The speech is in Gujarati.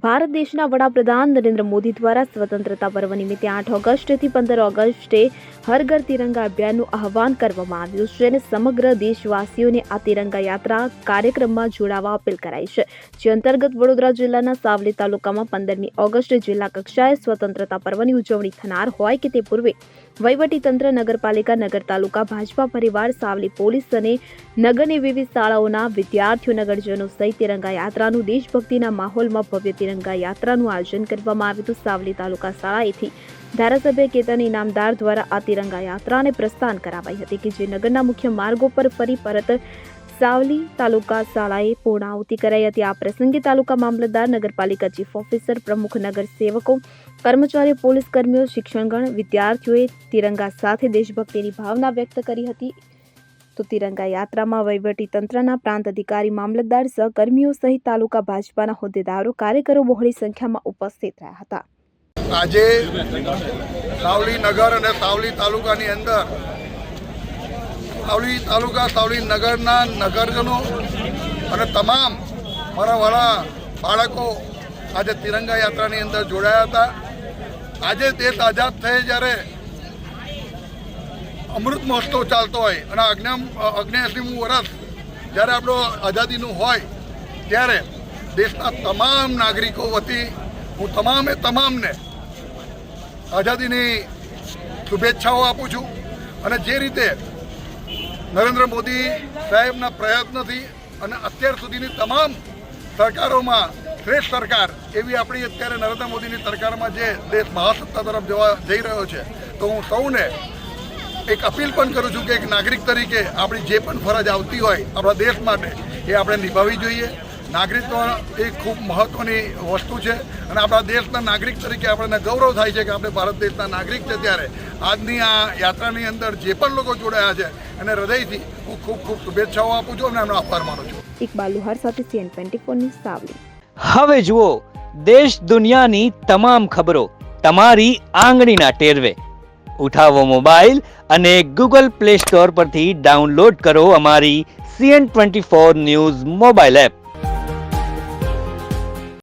ભારત દેશના વડાપ્રધાન નરેન્દ્ર મોદી દ્વારા સ્વતંત્રતા પર્વ નિમિત્તે 8 ઓગસ્ટથી 15 ઓગસ્ટે હર ઘર તિરંગા અભિયાનનું આહવાન કરવામાં આવ્યું છે અને સમગ્ર દેશવાસીઓને આ તિરંગા યાત્રા કાર્યક્રમમાં જોડાવા અપીલ કરાઈ છે, જે અંતર્ગત વડોદરા જિલ્લાના સાવલી તાલુકામાં 15મી ઓગસ્ટે જિલ્લા કક્ષાએ સ્વતંત્રતા પર્વની ઉજવણી થનાર હોય કે તે પૂર્વે વહીવટીતંત્ર, નગરપાલિકા, નગર તાલુકા ભાજપા પરિવાર, સાવલી પોલીસ અને નગરની વિવિધ શાળાઓના વિદ્યાર્થીઓ, નગરજનો સહિત તિરંગા યાત્રાનું દેશભક્તિના માહોલમાં ભવ્ય તિરંગા યાત્રાનું આયોજન કરવામાં આવ્યું હતું। સાવલી તાલુકા શાળાએથી ધારાસભ્ય કેતન ઇનામદાર દ્વારા આ તિરંગા યાત્રાને પ્રસ્થાન કરાવાઈ હતી કે જે નગરના મુખ્ય માર્ગો પર ફરી પરત સાવલી તાલુકા શાળાએ પૂર્ણાહુતિ કરાઈ હતી। આ પ્રસંગે તાલુકા મામલતદાર, નગરપાલિકા ચીફ ઓફિસર, પ્રમુખ નગર સેવકો, કર્મચારીઓ, પોલીસ કર્મીઓ, શિક્ષણગણ, વિદ્યાર્થીઓએ તિરંગા સાથે દેશભક્તિની ભાવના વ્યક્ત કરી હતી। તો તિરંગા યાત્રામાં વહીવટી તંત્રના પ્રાંત અધિકારી, મામલતદાર, સહકર્મીઓ સહિત તાલુકા ભાજપાના હોદ્દેદારો, કાર્યકરો બહોળી સંખ્યામાં ઉપસ્થિત રહ્યા હતા। આજે સાવલી નગર અને સાવલી તાલુકાની અંદર સાવલી તાલુકા, સાવલી નગરના નગરજનો અને તમામ મારા વાળા બાળકો આજે તિરંગા યાત્રાની અંદર જોડાયા હતા। આજે દેશ આઝાદ થયે જ્યારે અમૃત મહોત્સવ ચાલતો હોય અને 79મું વર્ષ જ્યારે આપણો આઝાદીનું હોય ત્યારે દેશના તમામ નાગરિકો વતી હું તમામને આઝાદીની શુભેચ્છાઓ આપું છું। અને જે રીતે નરેન્દ્ર મોદી સાહેબના પ્રયત્નથી અને અત્યાર સુધીની તમામ સરકારોમાં શ્રેષ્ઠ સરકાર એવી આપણી અત્યારે નરેન્દ્ર મોદીની સરકારમાં જે દેશ મહાસત્તા તરફ જઈ રહ્યો છે, તો હું સૌને એક અપીલ પણ કરું છું કે એક નાગરિક તરીકે આપણી જે પણ ફરજ આવતી હોય આપણા દેશ માટે એ આપણે નિભાવવી જોઈએ। નાગરિકત્વ એ ખૂબ મહત્ત્વની વસ્તુ છે અને આપણા દેશના નાગરિક તરીકે આપણને ગૌરવ થાય છે કે આપણે ભારત દેશના નાગરિક છે। ત્યારે આજની આ યાત્રાની અંદર જે પણ લોકો જોડાયા છે એને હૃદયથી હું ખૂબ શુભેચ્છાઓ આપું છું અને એમનો આભાર માનું છું। ઇકબાલ લુહાર સાથે CN24 ન્યૂઝ સાવલી। હવે જુઓ દેશ દુનિયાની તમામ ખબરો તમારી આંગળીના ટેરવે। ઉઠાવો મોબાઈલ અને Google Play Store પરથી ડાઉનલોડ કરો અમારી CN24 ન્યૂઝ મોબાઈલ એપ।